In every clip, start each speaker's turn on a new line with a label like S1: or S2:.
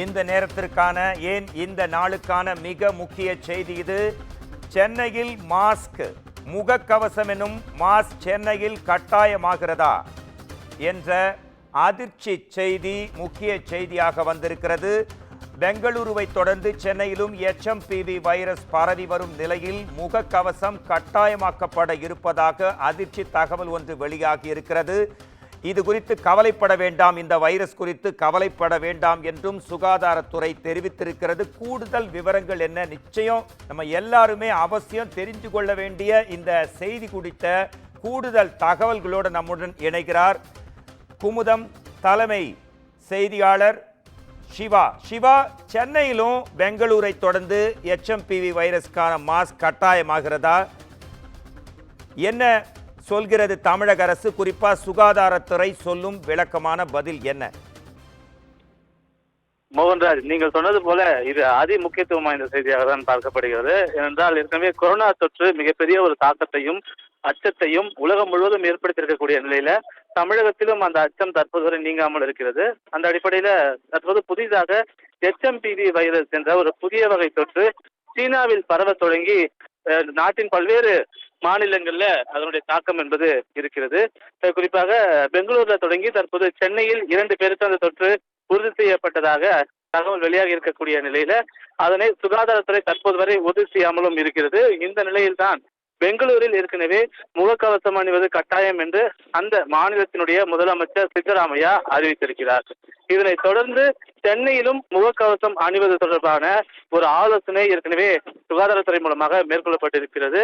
S1: இந்த நேரத்திற்கான ஏன் இந்த நாளுக்கான மிக முக்கிய செய்தி இது. சென்னையில் மாஸ்க் முகக்கவசம் எனும் மாஸ்க் சென்னையில் கட்டாயமாகிறதா என்ற அதிர்ச்சி செய்தி முக்கிய செய்தியாக வந்திருக்கிறது. பெங்களூருவை தொடர்ந்து சென்னையிலும் HMPV வைரஸ் பரவி வரும் நிலையில் முகக்கவசம் கட்டாயமாக்கப்பட இருப்பதாக அதிர்ச்சி தகவல் ஒன்று வெளியாகி இருக்கிறது. இது குறித்து கவலைப்பட வேண்டாம், இந்த வைரஸ் குறித்து கவலைப்பட வேண்டாம் என்றும் சுகாதாரத்துறை தெரிவித்திருக்கிறது. கூடுதல் விவரங்கள் என்ன, நிச்சயம் நம்ம எல்லாருமே அவசியம் தெரிந்து கொள்ள வேண்டிய இந்த செய்தி குறித்த கூடுதல் தகவல்களோடு நம்முடன் இணைகிறார் குமுதம் தலைமை செய்தியாளர் சிவா. சென்னையிலும் பெங்களூரை தொடர்ந்து HMPV வைரஸ்க்கான மாஸ்க் கட்டாயமாகிறதா? என்ன சொல்கிறது தமிழக அரசு, குறிப்பா சுகாதாரத்துறை சொல்லும் விளக்கமான பதில் என்ன?
S2: மோகன்ராஜ், நீங்கள் சொன்னது போல இது அதி முக்கியத்துவம் வாய்ந்த செய்தியாக தான் பார்க்கப்படுகிறது. ஏனென்றால் ஏற்கனவே கொரோனா தொற்று மிகப்பெரிய ஒரு தாக்கத்தையும் அச்சத்தையும் உலகம் முழுவதும் ஏற்படுத்தியிருக்கக்கூடிய நிலையில தமிழகத்திலும் அந்த அச்சம் தற்போது வரை நீங்காமல் இருக்கிறது. அந்த அடிப்படையில தற்போது புதிதாக HMPV வைரஸ் என்ற ஒரு புதிய வகை தொற்று சீனாவில் பரவ தொடங்கி நாட்டின் பல்வேறு மாநிலங்கள்ல அதனுடைய தாக்கம் என்பது இருக்கிறது. குறிப்பாக பெங்களூர்ல தொடங்கி தற்போது சென்னையில் 2 பேருக்கு அந்த தொற்று உறுதி செய்யப்பட்டதாக தகவல் வெளியாகி இருக்கக்கூடிய நிலையில அதனை சுகாதாரத்துறை தற்போது வரை உறுதி செய்யாமலும் இருக்கிறது. இந்த நிலையில்தான் பெங்களூரில் ஏற்கனவே முகக்கவசம் அணிவது கட்டாயம் என்று அந்த மாநிலத்தினுடைய முதலமைச்சர் சித்தராமையா அறிவித்திருக்கிறார். இதனை தொடர்ந்து சென்னையிலும் முகக்கவசம் அணிவது தொடர்பான ஒரு ஆலோசனை ஏற்கனவே சுகாதாரத்துறை மூலமாக மேற்கொள்ளப்பட்டிருக்கிறது.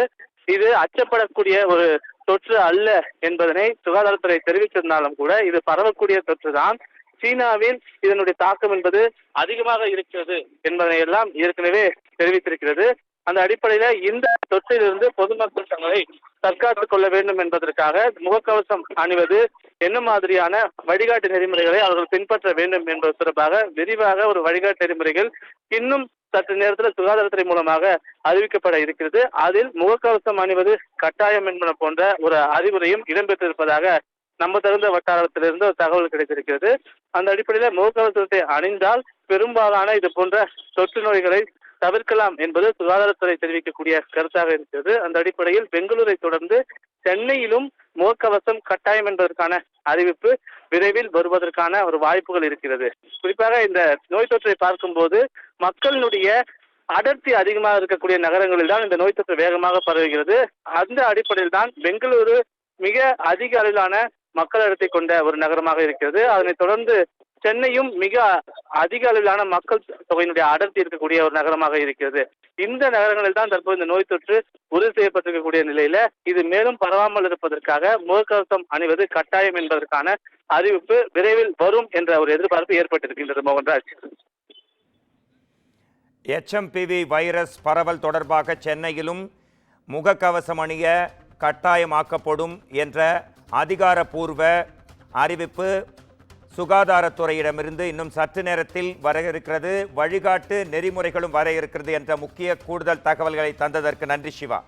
S2: இது அச்சப்படக்கூடிய ஒரு தொற்று அல்ல என்பதனை சுகாதாரத்துறை தெரிவித்திருந்தாலும் கூட இது பரவக்கூடிய தொற்றுதான். சீனாவில் இதனுடைய தாக்கம் என்பது அதிகமாக இருக்கிறது என்பதனை எல்லாம் ஏற்கனவே தெரிவித்திருக்கிறது. அந்த அடிப்படையில இந்த தொற்றிலிருந்து பொதுமக்கள் தங்களை தற்காத்துக் கொள்ள வேண்டும் என்பதற்காக முகக்கவசம் அணிவது என்ன மாதிரியான வழிகாட்டு நெறிமுறைகளை அவர்கள் பின்பற்ற வேண்டும் என்பது தொடர்பாக விரிவாக ஒரு வழிகாட்டு நெறிமுறைகள் இன்னும் சற்று நேரத்தில் சுகாதாரத்துறை மூலமாக அறிவிக்கப்பட இருக்கிறது. அதில் முகக்கவசம் அணிவது கட்டாயம் என்பன போன்ற ஒரு அறிவுரையும் இடம்பெற்றிருப்பதாக நம்ம தகுந்த வட்டாரத்திலிருந்து ஒரு தகவல் கிடைத்திருக்கிறது. அந்த அடிப்படையில முகக்கவசத்தை அணிந்தால் பெரும்பாலான இது போன்ற தொற்று நோய்களை தவிர்க்கலாம் என்பது சுகாதாரத்துறை தெரிவிக்கக்கூடிய கருத்தாக இருக்கிறது. அந்த அடிப்படையில் பெங்களூரை தொடர்ந்து சென்னையிலும் முகக்கவசம் கட்டாயம் என்பதற்கான அறிவிப்பு விரைவில் வருவதற்கான ஒரு வாய்ப்புகள் இருக்கிறது. குறிப்பாக இந்த நோய் தொற்றை பார்க்கும்போது மக்களினுடைய அடர்த்தி அதிகமாக இருக்கக்கூடிய நகரங்களில் தான் இந்த நோய் தொற்று வேகமாக பரவுகிறது. அந்த அடிப்படையில் தான் பெங்களூரு மிக அதிக அளவிலான மக்கள் அடர்த்தி கொண்ட ஒரு நகரமாக இருக்கிறது. அதனைத் தொடர்ந்து சென்னையும் மிக அதிக அளவிலான மக்கள் தொகையினுடைய அடர்த்தி இருக்கக்கூடிய ஒரு நகரமாக இருக்கிறது. இந்த நகரங்களில் தான் தற்போது இந்த நோய் தொற்று உறுதி செய்யப்பட்டிருக்கக்கூடிய நிலையில இது மேலும் பரவாமல் இருப்பதற்காக முகக்கவசம் அணிவது கட்டாயம் என்பதற்கான அறிவிப்பு விரைவில் வரும் என்ற ஒரு எதிர்பார்ப்பு ஏற்பட்டிருக்கின்றது. மோகன்ராஜ்,
S1: HMPV வைரஸ் பரவல் தொடர்பாக சென்னையிலும் முகக்கவசம் அணிய கட்டாயமாக்கப்படும் என்ற அதிகாரப்பூர்வ அறிவிப்பு சுகாதாரத்துறையிடமிருந்து இன்னும் சற்று நேரத்தில் வர இருக்கிறது. வழிகாட்டு நெறிமுறைகளும் வர இருக்கிறது என்ற முக்கிய கூடுதல் தகவல்களை தந்ததற்கு நன்றி சிவா.